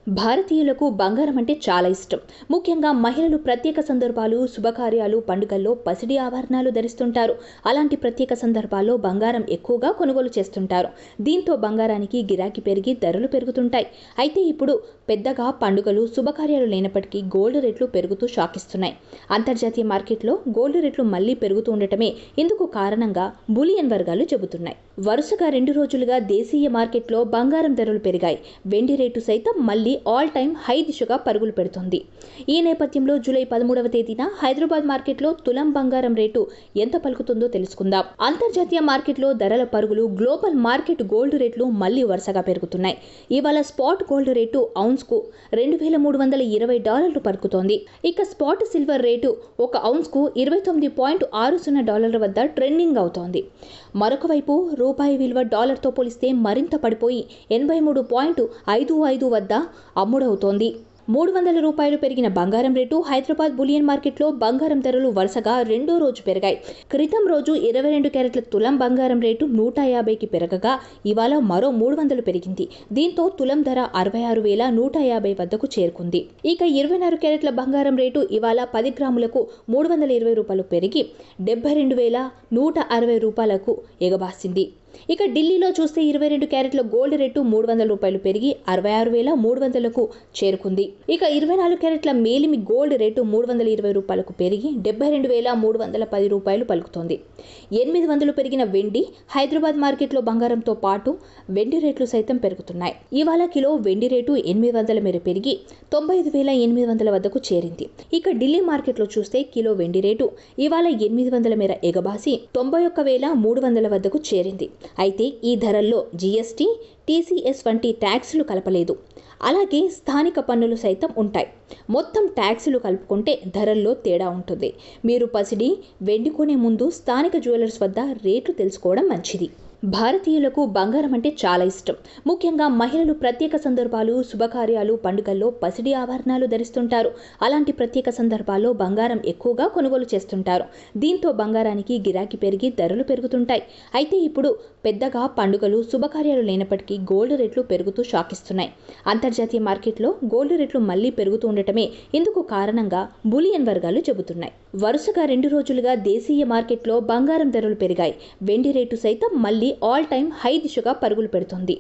భారతీయులకు బంగారం అంటే చాలా ఇష్టం. ముఖ్యంగా మహిళలు ప్రత్యేక సందర్భాలు, శుభకార్యాలు, పండుగల్లో పసిడి ఆభరణాలు ధరిస్తుంటారు. అలాంటి ప్రత్యేక సందర్భాల్లో బంగారం ఎక్కువగా కొనుగోలు చేస్తుంటారు. దీంతో బంగారానికి గిరాకీ పెరిగి ధరలు పెరుగుతుంటాయి. అయితే ఇప్పుడు పెద్దగా పండుగలు, శుభకార్యాలు లేనప్పటికీ గోల్డ్ రేట్లు పెరుగుతూ షాకిస్తున్నాయి. అంతర్జాతీయ మార్కెట్లో గోల్డ్ రేట్లు మళ్లీ పెరుగుతూ ఉండటమే ఇందుకు కారణంగా బులియన్ వర్గాలు చెబుతున్నాయి. వరుసగా 2 రోజులుగా దేశీయ మార్కెట్లో బంగారం ధరలు పెరిగాయి. వెండి రేటు సైతం మళ్లీ ఆల్ టైమ్ హై దిశగా పరుగులు పెడుతోంది. ఈ నేపథ్యంలో జూలై 13వ తేదీన హైదరాబాద్ మార్కెట్లో తులం బంగారం రేటు ఎంత పలుకుతుందో తెలుసుకుందాం. అంతర్జాతీయ మార్కెట్లో ధరల పరుగులు, గ్లోబల్ మార్కెట్ గోల్డ్ రేట్లు మళ్లీ వరుసగా పెరుగుతున్నాయి. ఇవాళ స్పాట్ గోల్డ్ రేటు ఔన్స్కు $2,320 పలుకుతోంది. ఇక స్పాట్ సిల్వర్ రేటు ఒక ఔన్స్కు $29.60 వద్ద ట్రెండింగ్ అవుతోంది. మరొక వైపు రూపాయి విలువ డాలర్తో పోలిస్తే మరింత పడిపోయి 83.55 వద్ద అమ్ముడవుతోంది. $300 పెరిగిన బంగారం రేటు హైదరాబాద్ బులియన్ మార్కెట్లో బంగారం ధరలు వరుసగా రెండో రోజు పెరిగాయి. క్రితం రోజు 22 క్యారెట్ల తులం బంగారం రేటు 150కి పెరగగా ఇవాళ మరో 300 పెరిగింది. దీంతో తులం ధర 66,150 వద్దకు చేరుకుంది. ఇక 24 క్యారెట్ల బంగారం రేటు ఇవాళ 10 గ్రాములకు $320 పెరిగి $72,160 ఎగబాసింది. ఇక ఢిల్లీలో చూస్తే 22 క్యారెట్ల గోల్డ్ రేటు $300 పెరిగి $66,300కు చేరుకుంది. ఇక 24 క్యారెట్ల మేలిమి గోల్డ్ రేటు $320 పెరిగి $72,310 పలుకుతోంది. 800 పెరిగిన వెండి హైదరాబాద్ మార్కెట్లో బంగారంతో పాటు వెండి రేట్లు సైతం పెరుగుతున్నాయి. ఇవాళ కిలో వెండి రేటు 800 మేర పెరిగి 95,800 వద్దకు చేరింది. ఇక ఢిల్లీ మార్కెట్లో చూస్తే కిలో వెండి రేటు ఇవాళ 800 మేర ఎగబాసి 91,300 వద్దకు చేరింది. అయితే ఈ ధరల్లో జీఎస్టీ, టీసీఎస్ వంటి ట్యాక్సులు కలపలేదు. అలాగే స్థానిక పన్నులు సైతం ఉంటాయి. మొత్తం ట్యాక్సులు కలుపుకుంటే ధరల్లో తేడా ఉంటుంది. మీరు పసిడి, వెండి కొనే ముందు స్థానిక జ్యువెలర్స్ వద్ద రేట్లు తెలుసుకోవడం మంచిది. భారతీయులకు బంగారం అంటే చాలా ఇష్టం. ముఖ్యంగా మహిళలు ప్రత్యేక సందర్భాలు, శుభకార్యాలు, పండుగల్లో పసిడి ఆభరణాలు ధరిస్తుంటారు. అలాంటి ప్రత్యేక సందర్భాల్లో బంగారం ఎక్కువగా కొనుగోలు చేస్తుంటారు. దీంతో బంగారానికి గిరాకీ పెరిగి ధరలు పెరుగుతుంటాయి. అయితే ఇప్పుడు పెద్దగా పండుగలు, శుభకార్యాలు లేనప్పటికీ గోల్డ్ రేట్లు పెరుగుతూ షాకిస్తున్నాయి. అంతర్జాతీయ మార్కెట్లో గోల్డ్ రేట్లు మళ్లీ పెరుగుతూ ఉండటమే ఇందుకు కారణంగా బులియన్ వర్గాలు చెబుతున్నాయి. వరుసగా 2 రోజులుగా దేశీయ మార్కెట్లో బంగారం ధరలు పెరిగాయి. వెండి రేటు సైతం మళ్లీ ఆల్ టైమ్ హై దిశగా పరుగులు పెడుతోంది.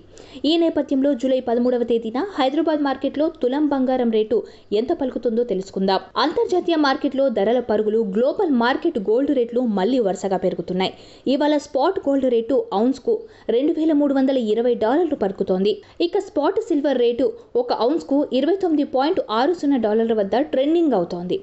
ఈ నేపథ్యంలో జూలై 13వ తేదీన హైదరాబాద్ మార్కెట్లో తులం బంగారం రేటు ఎంత పలుకుతుందో తెలుసుకుందాం. అంతర్జాతీయ మార్కెట్లో ధరల పరుగులు, గ్లోబల్ మార్కెట్ గోల్డ్ రేట్లు మళ్లీ వరుసగా పెరుగుతున్నాయి. ఇవాళ స్పాట్ గోల్డ్ రేటు ఔన్స్కు $2,320 పలుకుతోంది. ఇక స్పాట్ సిల్వర్ రేటు ఒక ఔన్స్కు $29.60 వద్ద ట్రెండింగ్ అవుతోంది.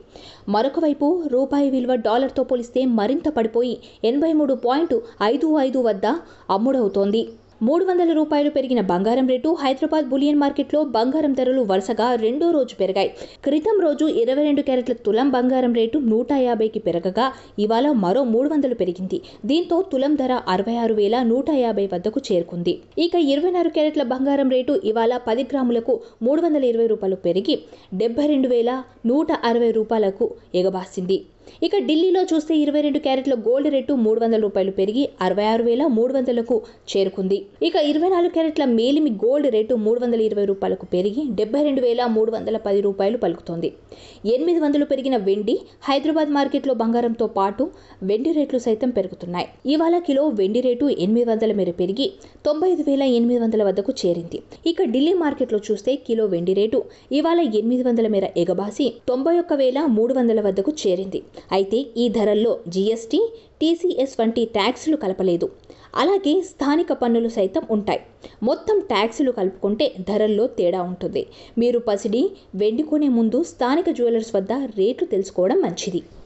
మరొక వైపు రూపాయి విలువ డాలర్తో పోలిస్తే మరింత పడిపోయి 83.55 వద్ద అమ్ముడవుతోంది. $300 పెరిగిన బంగారం రేటు హైదరాబాద్ బులియన్ మార్కెట్లో బంగారం ధరలు వరుసగా రెండో రోజు పెరిగాయి. క్రితం రోజు 22 క్యారెట్ల తులం బంగారం రేటు 150కి పెరగగా ఇవాళ మరో 300 పెరిగింది. దీంతో తులం ధర 66,150 వద్దకు చేరుకుంది. ఇక 24 క్యారెట్ల బంగారం రేటు ఇవాళ 10 గ్రాములకు $320 పెరిగి $72,160 ఎగబాసింది. ఇక ఢిల్లీలో చూస్తే 22 క్యారెట్ల గోల్డ్ రేటు $300 పెరిగి $66,300కు చేరుకుంది. ఇక 24 క్యారెట్ల మేలిమి గోల్డ్ రేటు $320 పెరిగి $72,310 పలుకుతోంది. 800 పెరిగిన వెండి హైదరాబాద్ మార్కెట్లో బంగారంతో పాటు వెండి రేట్లు సైతం పెరుగుతున్నాయి. ఇవాళ కిలో వెండి రేటు 800 మేర పెరిగి 95,800 వద్దకు చేరింది. ఇక ఢిల్లీ మార్కెట్లో చూస్తే కిలో వెండి రేటు ఇవాళ 800 మేర ఎగబాసి 91,300 వద్దకు చేరింది. అయితే ఈ ధరల్లో జీఎస్టీ, టీసీఎస్ వంటి ట్యాక్సులు కలపలేదు. అలాగే స్థానిక పన్నులు సైతం ఉంటాయి. మొత్తం ట్యాక్సులు కలుపుకుంటే ధరల్లో తేడా ఉంటుంది. మీరు పసిడి, వెండి కొనే ముందు స్థానిక జ్యువెలర్స్ వద్ద రేట్లు తెలుసుకోవడం మంచిది.